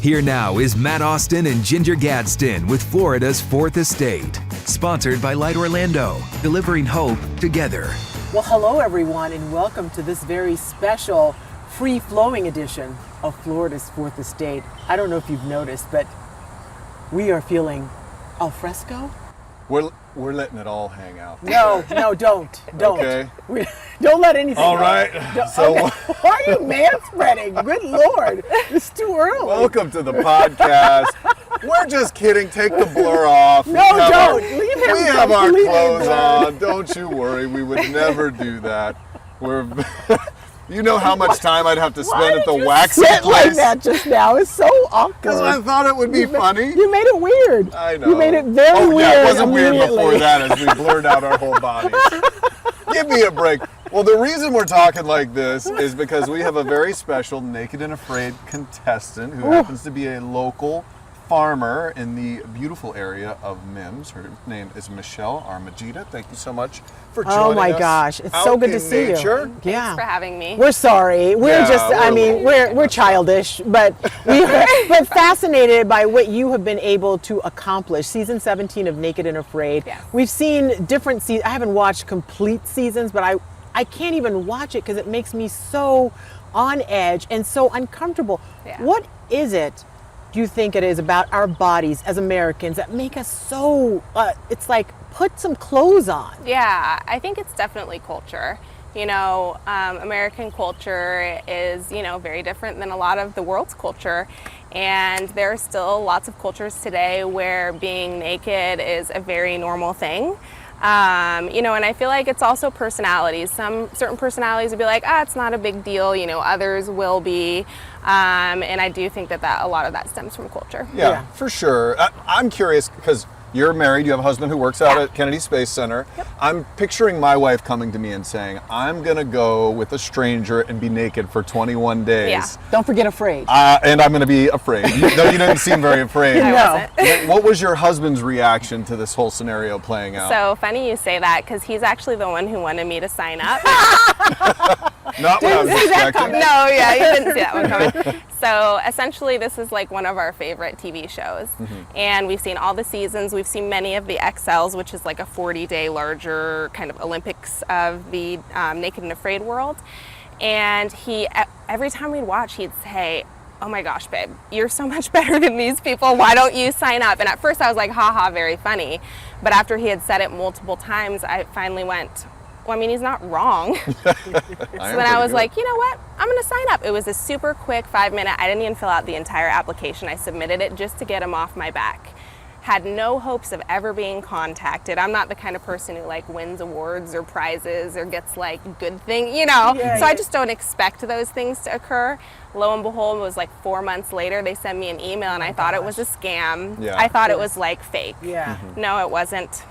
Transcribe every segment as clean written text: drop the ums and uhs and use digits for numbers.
Here now is Matt Austin and Ginger Gadsden with Florida's Fourth Estate. Sponsored by Light Orlando, delivering hope together. Well, hello everyone, and welcome to this very special free-flowing edition of Florida's Fourth Estate. I don't know if you've noticed, but we are feeling al fresco. We're letting it all hang out. No, don't. Okay. Don't let anything. All right. So okay. Why are you man-spreading? Good Lord, it's too early. welcome to the podcast. We're just kidding. Take the blur off. No, don't. Leave him. We have our Leave him clothes there. on. Don't you worry. We would never do that. You know how much time I'd have to spend at the waxing Sit like place? that just now. It's so awkward. Because I thought it would be funny. You made it weird. I know. You made it very weird. Yeah, it wasn't weird immediately. before that as we blurred out our whole bodies. Give me a break. Well, the reason we're talking like this is because we have a very special Naked and Afraid contestant who happens to be a local farmer in the beautiful area of Mims. Her name is Michelle Armogida. Thank you so much for joining us. Oh my gosh, it's so out good to in see nature. you. Thanks for having me. We're sorry. We're Yeah, just, we're childish, but but fascinated by what you have been able to accomplish. Season 17 of Naked and Afraid. Yes. We've seen different seasons. I haven't watched complete seasons, but I can't even watch it because it makes me so on edge and so uncomfortable. Yeah. What is it, do you think it is about our bodies as Americans that make us so, it's like, put some clothes on? Yeah, I think it's definitely culture. You know, American culture is, very different than a lot of the world's culture. And there are still lots of cultures today where being naked is a very normal thing. And I feel like it's also personalities. Certain personalities will be like, it's not a big deal. Others will be. And I do think that a lot of that stems from culture. Yeah, for sure. I'm curious because you're married, you have a husband who works out at Kennedy Space Center. Yep. I'm picturing my wife coming to me and saying, I'm going to go with a stranger and be naked for 21 days. Yeah. Don't forget afraid. And I'm going to be afraid. No, you didn't seem very afraid. I No. wasn't. What was your husband's reaction to this whole scenario playing out? So funny you say that because he's actually the one who wanted me to sign up. Not what I was see that expecting. coming. No, yeah, you didn't see that one coming. So essentially, this is like one of our favorite TV shows. And we've seen all the seasons. We've seen many of the XLs, which is like a 40-day larger kind of Olympics of the Naked and Afraid world. And every time we'd watch, he'd say, oh my gosh, babe, you're so much better than these people. Why don't you sign up? And at first I was like, haha, very funny. But after he had said it multiple times, I finally went, well, I mean, he's not wrong. So then I was like, you know what? I'm going to sign up. It was a super quick 5-minute. I didn't even fill out the entire application. I submitted it just to get him off my back. Had no hopes of ever being contacted. I'm not the kind of person who like wins awards or prizes or gets like good thing, I just don't expect those things to occur. Lo and behold, it was like 4 months later, they sent me an email and I thought it was a scam. Yeah. I thought it was like fake. Yeah. No, it wasn't.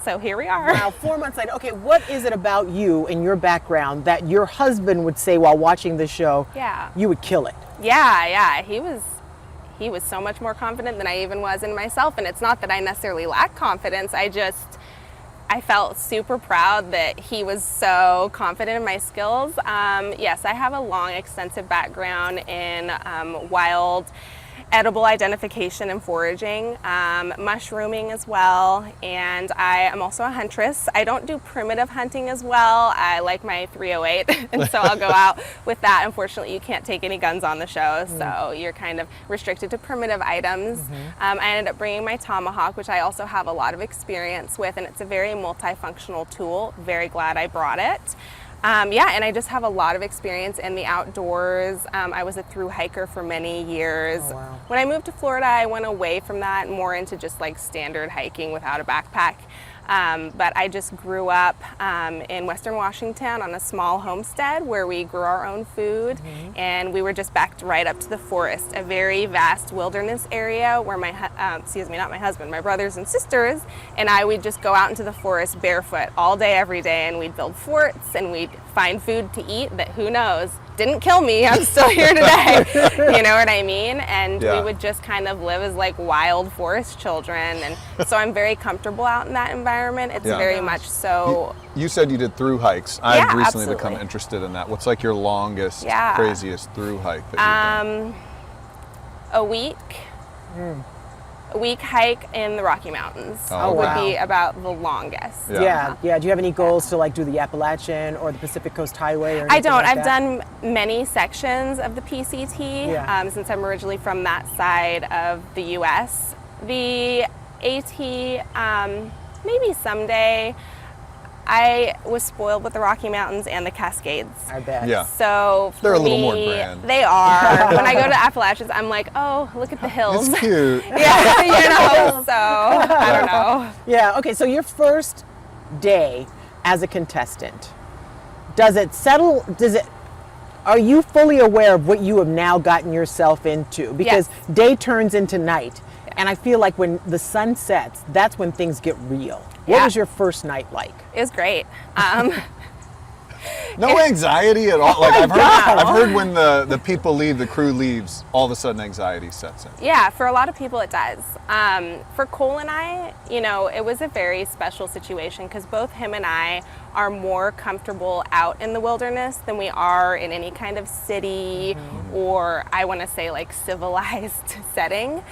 So here we are. Now, 4 months later, okay, what is it about you and your background that your husband would say while watching the show, Yeah. you would kill it? Yeah. He was so much more confident than I even was in myself. And it's not that I necessarily lack confidence. I felt super proud that he was so confident in my skills. Yes, I have a long, extensive background in wild edible identification and foraging, mushrooming as well, and I am also a huntress. I don't do primitive hunting as well. I like my 308, and so I'll go out with that. Unfortunately, you can't take any guns on the show, so you're kind of restricted to primitive items. I ended up bringing my tomahawk, which I also have a lot of experience with, and it's a very multifunctional tool. Very glad I brought it. And I just have a lot of experience in the outdoors. I was a thru hiker for many years. Oh, wow. When I moved to Florida, I went away from that more into just like standard hiking without a backpack. But I just grew up in Western Washington on a small homestead where we grew our own food, and we were just backed right up to the forest, a very vast wilderness area where my brothers and sisters and I would just go out into the forest barefoot all day, every day, and we'd build forts and we'd find food to eat that, who knows, didn't kill me. I'm still here today. You know what I mean? And Yeah. we would just kind of live as like wild forest children. And so I'm very comfortable out in that environment. It's Yeah. very much so. You said you did through hikes. I've recently absolutely. become interested in that. What's like your longest, Yeah. craziest through hike that you've done? A week. A week hike in the Rocky Mountains Oh, would wow. be about the longest. Yeah. Yeah. Do you have any goals to like do the Appalachian or the Pacific Coast Highway? Or I anything don't. like I've that? done many sections of the PCT Yeah. since I'm originally from that side of the U.S. The AT, maybe someday. I was spoiled with the Rocky Mountains and the Cascades. I bet. Yeah. So for They're a little more me, grand. They are. When I go to Appalachians, I'm like, oh, look at the hills. It's cute. Yeah, you know. So I don't know. Yeah. Okay. So your first day as a contestant, does it settle? Are you fully aware of what you have now gotten yourself into? Because Yes. day turns into night, and I feel like when the sun sets, that's when things get real. What Yeah. was your first night like? It was great. No anxiety at all. Like God. I've heard when the people leave, the crew leaves, all of a sudden anxiety sets in. Yeah, for a lot of people it does. For Cole and I, you know, it was a very special situation because both him and I are more comfortable out in the wilderness than we are in any kind of city or I want to say like civilized setting.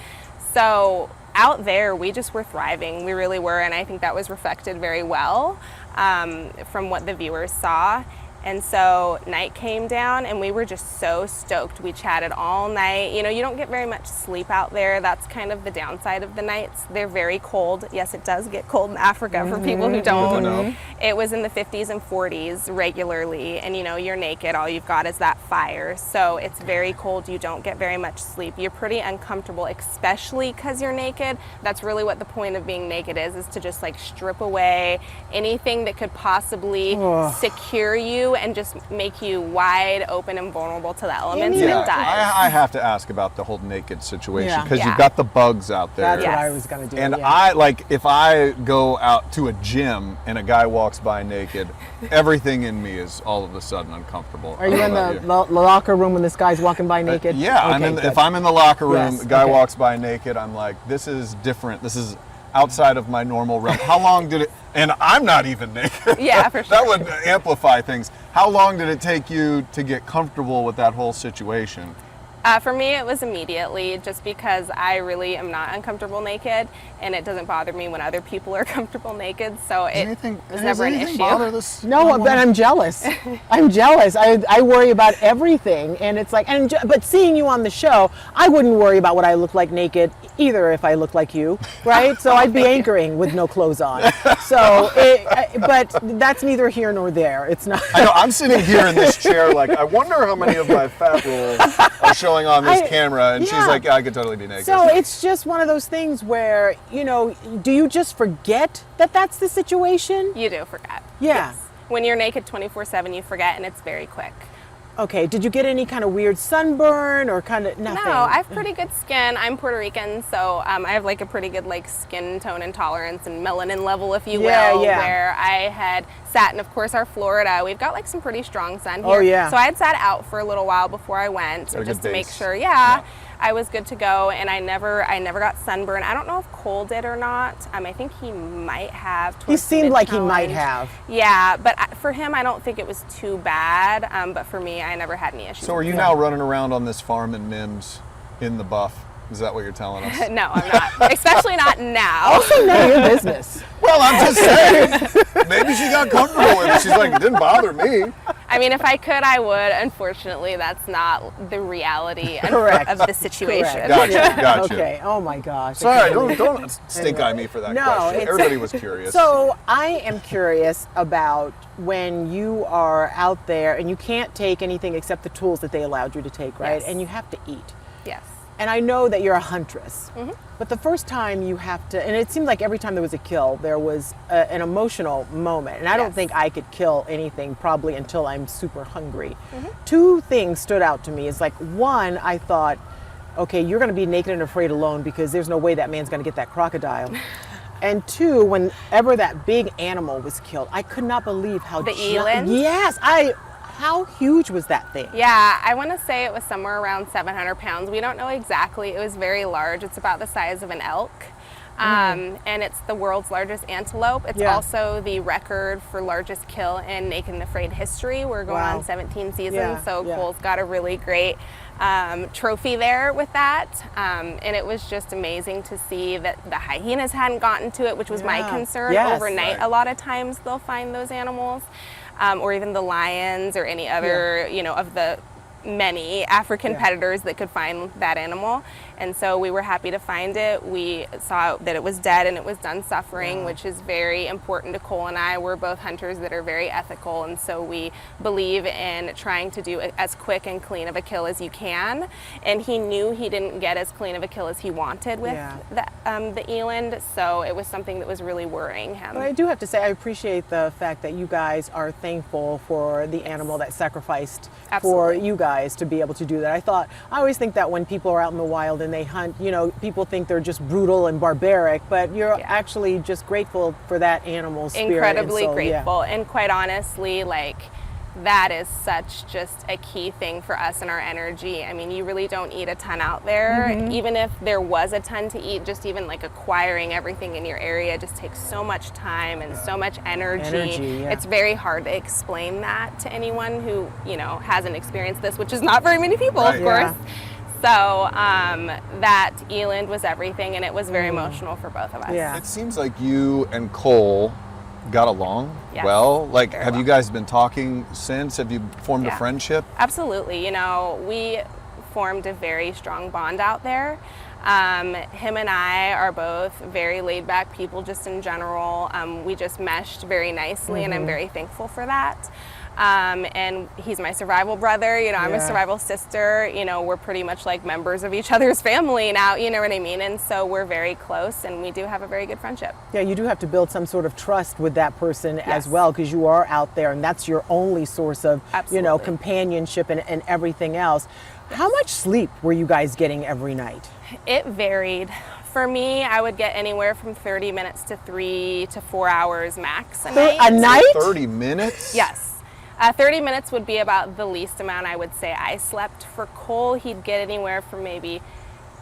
So out there, we just were thriving. We really were, and I think that was reflected very well from what the viewers saw. And so night came down and we were just so stoked. We chatted all night. You know, you don't get very much sleep out there. That's kind of the downside of the nights. They're very cold. Yes, it does get cold in Africa for people who don't. know. It was in the 50s and 40s regularly, and you know, you're naked. All you've got is that fire. So it's very cold. You don't get very much sleep. You're pretty uncomfortable, especially because you're naked. That's really what the point of being naked is to just like strip away anything that could possibly secure you and just make you wide open and vulnerable to the elements. And Yeah, it does. I have to ask about the whole naked situation Yeah. because Yeah. you've got the bugs out there. That's what Yes. I was going to do. And yeah. I like if I go out to a gym and a guy walks by naked, everything in me is all of a sudden uncomfortable. Are you in the locker room when this guy's walking by naked? Yeah, Okay, if I'm in the locker room, Yes, a guy okay. walks by naked, I'm like, this is different. This is outside of my normal realm. How long did it? And I'm not even naked. Yeah, for sure. That would amplify things. How long did it take you to get comfortable with that whole situation? For me, it was immediately, just because I really am not uncomfortable naked, and it doesn't bother me when other people are comfortable naked. So it was never an issue. This? No, but I'm jealous. I'm jealous. I worry about everything, and it's like, but seeing you on the show, I wouldn't worry about what I look like naked either if I looked like you, right? So I'd be anchoring with no clothes on. So, but that's neither here nor there. It's not. I know, I'm sitting here in this chair like, I wonder how many of my fat rolls are showing on this camera, and she's yeah. like, I could totally be naked. So it's just one of those things where, you know, do you just forget that that's the situation? You do forget. Yeah. Yes. When you're naked 24/7, you forget, and it's very quick. Okay, did you get any kind of weird sunburn or kind of nothing? No, I have pretty good skin. I'm Puerto Rican, so I have like a pretty good like skin tone intolerance and melanin level, if you will, Yeah. where I had sat in, of course, our Florida. We've got like some pretty strong sun here. Oh, yeah. So I had sat out for a little while before I went, Got a just good to make base. sure, Yeah. I was good to go, and I never got sunburn. I don't know if Cole did or not. I think he might have. He towards the seemed like he might mid-challenge. have. Yeah, but for him, I don't think it was too bad. But for me, I never had any issues. So are you now running around on this farm in Mims in the buff? Is that what you're telling us? No, I'm not. Especially not now. Also, none of your business. Well, I'm just saying. Maybe she got comfortable with it. She's like, it didn't bother me. I mean, if I could, I would. Unfortunately, that's not the reality Correct. of the situation. Correct. Gotcha, Yeah. gotcha. Okay. Oh my gosh. Sorry, don't stink eye me for that No, question. it's- Everybody was curious. So I am curious about when you are out there and you can't take anything except the tools that they allowed you to take, right? Yes. And you have to eat. Yes. And I know that you're a huntress, but the first time you have to, and it seemed like every time there was a kill, there was an emotional moment. And I don't Yes. think I could kill anything probably until I'm super hungry. Two things stood out to me. It's like, one, I thought, okay, you're going to be naked and afraid alone because there's no way that man's going to get that crocodile. And two, whenever that big animal was killed, I could not believe how The eland? Yes, how huge was that thing? Yeah, I want to say it was somewhere around 700 pounds. We don't know exactly. It was very large. It's about the size of an elk. And it's the world's largest antelope. It's Yeah. also the record for largest kill in Naked and Afraid history. We're going Wow. on 17 seasons, Yeah, so yeah. Cole's got a really great trophy there with that, and it was just amazing to see that the hyenas hadn't gotten to it, which was my concern. Yes. Overnight, a lot of times they'll find those animals, or even the lions or any other, you know, of the many African predators that could find that animal. And so we were happy to find it. We saw that it was dead and it was done suffering, which is very important to Cole and I. We're both hunters that are very ethical, and so we believe in trying to do as quick and clean of a kill as you can. And he knew he didn't get as clean of a kill as he wanted with the eland, so it was something that was really worrying him. But I do have to say, I appreciate the fact that you guys are thankful for the animal that sacrificed for you guys to be able to do that. I always think that when people are out in the wild and they hunt, you know, people think they're just brutal and barbaric, but you're actually just grateful for that animal's spirit. Incredibly grateful. And quite honestly, like, that is such just a key thing for us in our energy. I mean, you really don't eat a ton out there. Even if there was a ton to eat, just even like acquiring everything in your area just takes so much time and so much energy. It's very hard to explain that to anyone who, you know, hasn't experienced this, which is not very many people, of course. So that eland was everything, and it was very emotional for both of us. It seems like you and Cole got along well. Like, have you guys been talking since? Have you formed a friendship? Absolutely. You know, we formed a very strong bond out there. Him and I are both very laid back people just in general. We just meshed very nicely, and I'm very thankful for that. And he's my survival brother, you know, I'm a survival sister, you know, we're pretty much like members of each other's family now, you know what I mean? And so we're very close, and we do have a very good friendship. Yeah, you do have to build some sort of trust with that person as well, because you are out there and that's your only source of, you know, companionship and everything else. How much sleep were you guys getting every night? It varied. For me, I would get anywhere from 30 minutes to 3 to 4 hours max a night. A night? 30 minutes? Yes. 30 minutes would be about the least amount I would say I slept. For Cole, he'd get anywhere from maybe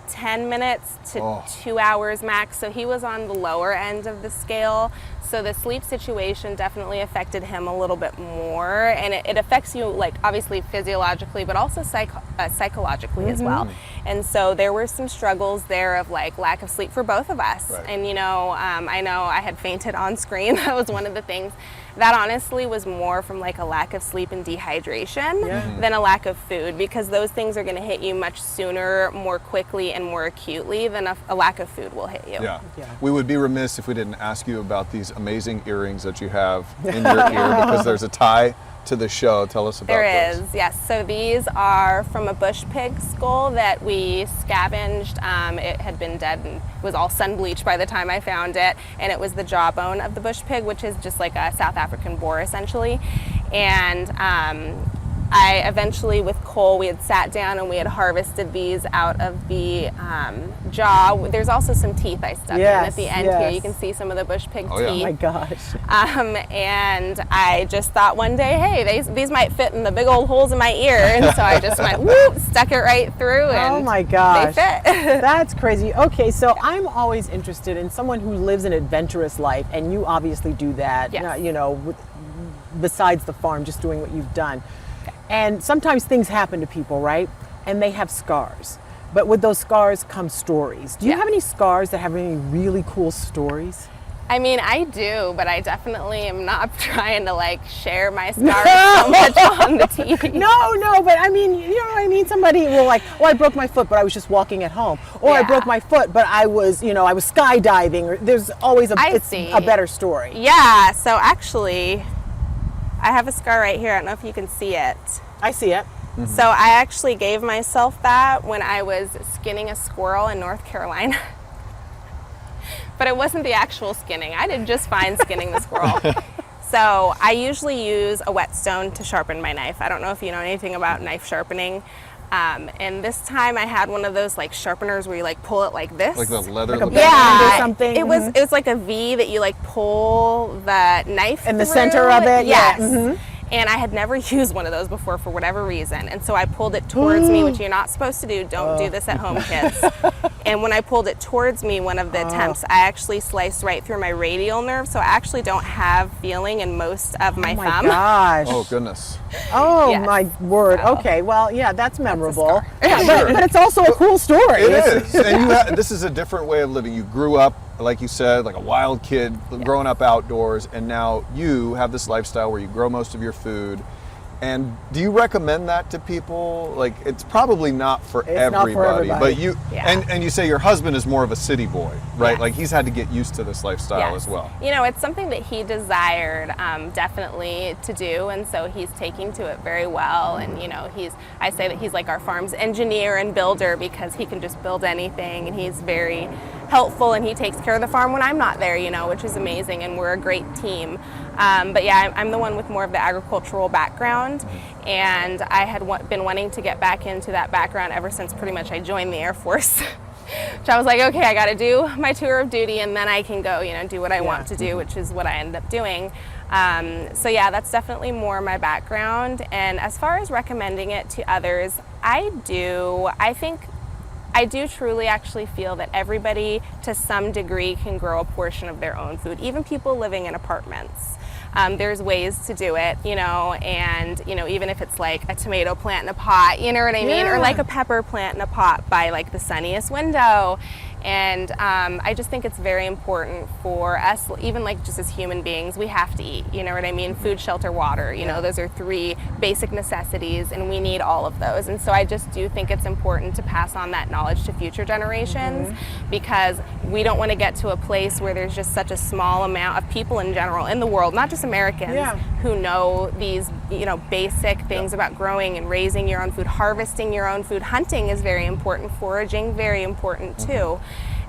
10 minutes to 2 hours max, so he was on the lower end of the scale. So the sleep situation definitely affected him a little bit more, and it affects you, like, obviously physiologically, but also psychologically as well. And so there were some struggles there of like lack of sleep for both of us. And you know, I know I had fainted on screen. That was one of the things. That honestly was more from like a lack of sleep and dehydration than a lack of food, because those things are going to hit you much sooner, more quickly, and more acutely than a lack of food will hit you. We would be remiss if we didn't ask you about these amazing earrings that you have in your ear, because there's a tie to the show. Tell us about those. There is, yes. So these are from a bush pig skull that we scavenged. It had been dead and was all sun bleached by the time I found it, and it was the jawbone of the bush pig, which is just like a South African boar essentially. And I eventually, with Cole, we had sat down and we had harvested these out of the jaw. There's also some teeth I stuck in at the end here. You can see some of the bush pig teeth. Oh my gosh. And I just thought one day, hey, these might fit in the big old holes in my ear. And so I just went, whoop, stuck it right through, and oh my gosh, they fit. That's crazy. Okay, so I'm always interested in someone who lives an adventurous life, and you obviously do that, you know, besides the farm, just doing what you've done. And sometimes things happen to people, right? And they have scars. But with those scars come stories. Do you have any scars that have any really cool stories? I mean, I do, but I definitely am not trying to like share my scars so much on the TV. No, but I mean, you know what I mean? Somebody will like, oh, I broke my foot, but I was just walking at home. Or I broke my foot, but I was, you know, I was skydiving. Or there's always a better story. Yeah, so actually, I have a scar right here. I don't know if you can see it. I see it. So I actually gave myself that when I was skinning a squirrel in North Carolina. But it wasn't the actual skinning. I did just fine skinning the squirrel. So I usually use a whetstone to sharpen my knife. I don't know if you know anything about knife sharpening. And this time I had one of those like sharpeners where you like pull it like this. Like the leather. Like a band or something. It was like a V that you like pull the knife in the through. center of it. Yes. And I had never used one of those before for whatever reason. And so I pulled it towards me, which you're not supposed to do. Don't do this at home, kids. And when I pulled it towards me, one of the attempts, I actually sliced right through my radial nerve, so I actually don't have feeling in most of my thumb. Oh my gosh. Oh goodness. Oh Yes. my word. So- Okay, well, yeah, that's memorable. That's a Yeah, Sure. but it's also a cool story. It It's- is, and this is a different way of living. You grew up, like you said, like a wild kid, growing up outdoors, and now you have this lifestyle where you grow most of your food. And do you recommend that to people? Like, it's probably not for It's not for everybody, everybody. but you Yeah. and you say your husband is more of a city boy, right? Yes. Like he's had to get used to this lifestyle as well. You know, it's something that he desired definitely to do, and so he's taking to it very well. And you know, I say that he's like our farm's engineer and builder because he can just build anything, and he's very helpful, and he takes care of the farm when I'm not there, you know, which is amazing, and we're a great team. But yeah, I'm the one with more of the agricultural background, and I had been wanting to get back into that background ever since pretty much I joined the Air Force. So I was like, okay, I got to do my tour of duty, and then I can go, you know, do what I want to do, which is what I ended up doing. So yeah, that's definitely more my background. And as far as recommending it to others, I do truly actually feel that everybody to some degree can grow a portion of their own food, even people living in apartments. There's ways to do it, you know, and, you know, even if it's like a tomato plant in a pot, you know what I mean? Yeah. Or like a pepper plant in a pot by like the sunniest window. And I just think it's very important for us, even like just as human beings, we have to eat, you know what I mean? Food, shelter, water, you know, those are 3 basic necessities, and we need all of those. And so I just do think it's important to pass on that knowledge to future generations, because we don't want to get to a place where there's just such a small amount of people in general in the world, not just Americans, who know these, you know, basic things about growing and raising your own food, harvesting your own food. Hunting is very important, foraging, very important too.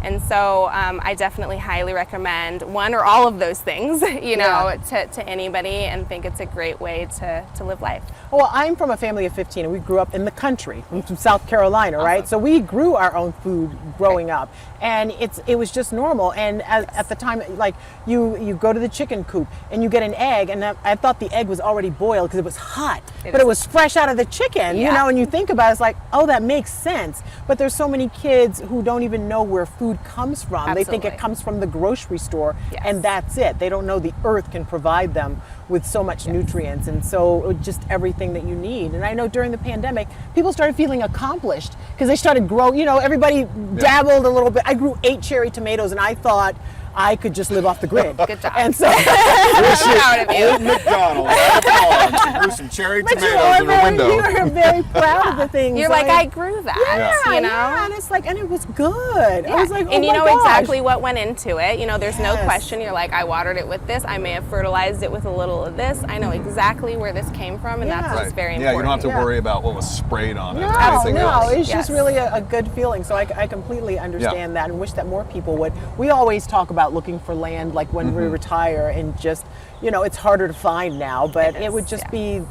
And so I definitely highly recommend one or all of those things, you know, to anybody, and think it's a great way to live life. Well, I'm from a family of 15, and we grew up in the country. I'm from South Carolina, right? So we grew our own food growing up, and it was just normal. And at the time, like you go to the chicken coop and you get an egg, and I thought the egg was already boiled because it was hot, but it was fresh out of the chicken, you know. And you think about it, it's like, oh, that makes sense. But there's so many kids who don't even know where food comes from. Absolutely. They think it comes from the grocery store, and that's it. They don't know the earth can provide them with so much nutrients, and so just everything that you need. And I know during the pandemic, people started feeling accomplished because they started grow. You know, everybody dabbled a little bit. I grew 8 cherry tomatoes, and I thought I could just live off the grid. Good job. And so, Proud of you. Old McDonald's at the farm grew some cherry but tomatoes in her window. you are very proud of the things. You're like, I grew that, you know? Yeah, and it's like, and it was good. I was like, oh and you my know gosh. exactly what went into it. You know, there's no Yes. question. You're like, I watered it with this. I may have fertilized it with a little of this. I know exactly where this came from, and that's Yeah. what's very Yeah, important. you don't have to Yeah. worry about what was sprayed on it or No, anything no, else. it's just Yes. really a good feeling. So I completely understand that, and wish that more people would. We always talk about looking for land, like when we retire, and just, you know, it's harder to find now, but It it would is, just yeah. be,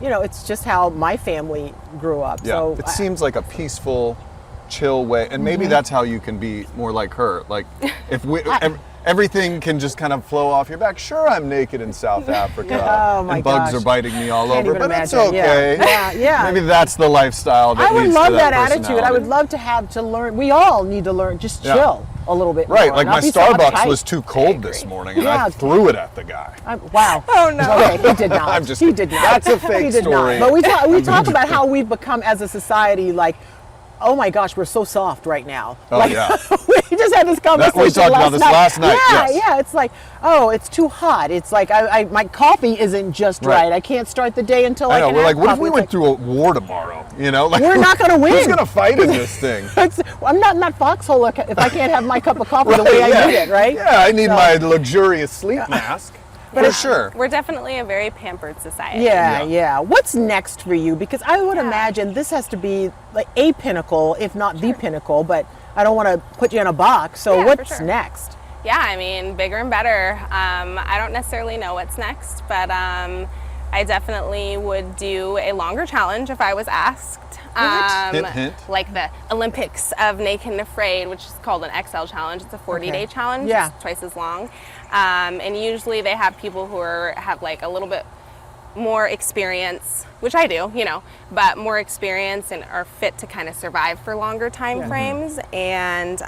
you know, it's just how my family grew up. Yeah, So it seems like a peaceful, chill way, and maybe that's how you can be more like her. Like, if everything can just kind of flow off your back. Sure, I'm naked in South Africa, Oh, my and bugs gosh. are biting me all Can't over, even but it's imagine. okay. Yeah. Maybe that's the lifestyle that I would leads love to that attitude. I would personality. love to learn. We all need to learn, just Yeah. chill a little bit Right, more, like not my be so Starbucks uptight. was too cold this morning, and I Yeah. threw it at the guy. Wow. Oh, no. Okay, he did not. I'm just he kidding. did not. That's a fake He did story. Not. But we talk about how we've become as a society, like, oh my gosh, we're so soft right now. Oh, like, yeah. we just had this conversation we talked about this last night, Yeah, yes. yeah. It's like, oh, it's too hot. It's like my coffee isn't just Right. right. I can't start the day until I I know, can we're have like, what if coffee. we It's went like, through a war tomorrow? You know, like We're not gonna win. Who's gonna fight in this thing? I'm not in that foxhole if I can't have my cup of coffee the way yeah. I need it, right? Yeah, I need So- my luxurious sleep mask. For sure. We're definitely a very pampered society. Yeah. What's next for you? Because I would imagine this has to be like a pinnacle, if not the pinnacle, but I don't want to put you in a box. So Yeah, for what's sure. next? Yeah, I mean, bigger and better. I don't necessarily know what's next, but I definitely would do a longer challenge if I was asked. Hint, hint. Like the Olympics of Naked and Afraid, which is called an XL challenge. It's a 40-day challenge. Yeah. It's twice as long. And usually they have people who have like a little bit more experience which I do, but more experience and are fit to kind of survive for longer time frames. And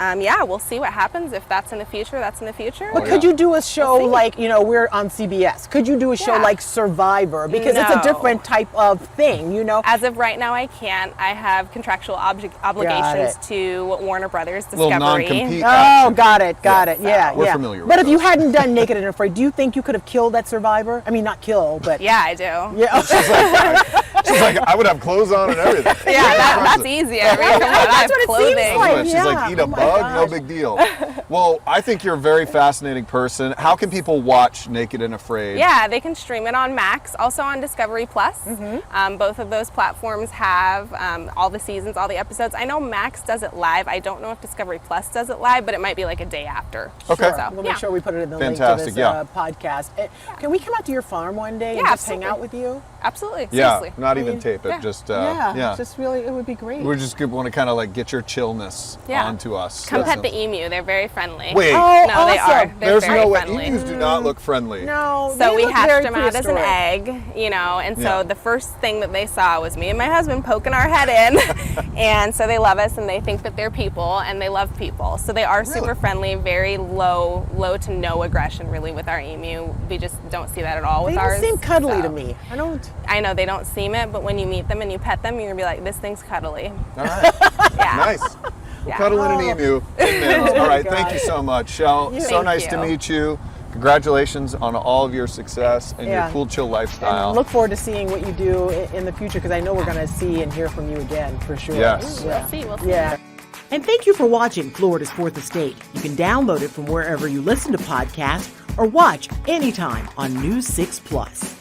we'll see what happens. If that's in the future, that's in the future. But could you do a show like, we're on CBS. Could you do a show like Survivor? Because it's a different type of thing, As of right now, I can't. I have contractual obligations to Warner Brothers Discovery. Little non-compete Oh, action. got it. Yeah, We're familiar with But if you those. hadn't done Naked and Afraid, do you think you could have killed that survivor? I mean, not kill, but Yeah, I do. yeah. She's like, I would have clothes on and everything. That's easy. I mean, come on, I have what it clothing. seems like. She's Yeah. like, eat a Oh my bug, no gosh. big deal. Well, I think you're a very fascinating person. How can people watch Naked and Afraid? Yeah, they can stream it on Max, also on Discovery Plus. Both of those platforms have all the seasons, all the episodes. I know Max does it live. I don't know if Discovery Plus does it live, but it might be like a day after. Okay. So, We'll make sure we put it in the link to Fantastic, this podcast. Can we come out to your farm one day and Yeah, just hang absolutely. out with you? Absolutely. Yeah, Seriously. not even tape it. Just Just really, it would be great. We just want to kind of like get your chillness Yeah. onto us. Come That's pet the emu. They're very friendly. Wait. Oh, No, they awesome. are. They're There's very no way. friendly. Emus do not look friendly. No, So they we look hatched very them out as an prehistoric. egg, and so Yeah. the first thing that they saw was me and my husband poking our head in. And so they love us and they think that they're people and they love people. So they are super friendly, very low to no aggression really with our emu. We just don't see that at all with They ours. don't seem cuddly so. to me. I know they don't seem it, but when you meet them and you pet them, you're gonna be like, this thing's cuddly. All right. Yeah. Nice. We'll cuddle in an emu. In minutes. All right. Thank you so much, Shell. So Thank nice to you. meet you. Congratulations on all of your success and Yeah. your cool, chill And lifestyle. look forward to seeing what you do in the future because I know we're going to see and hear from you again for sure. Yes. Yeah. We'll see. Yeah. And thank you for watching Florida's Fourth Estate. You can download it from wherever you listen to podcasts or watch anytime on News 6 Plus.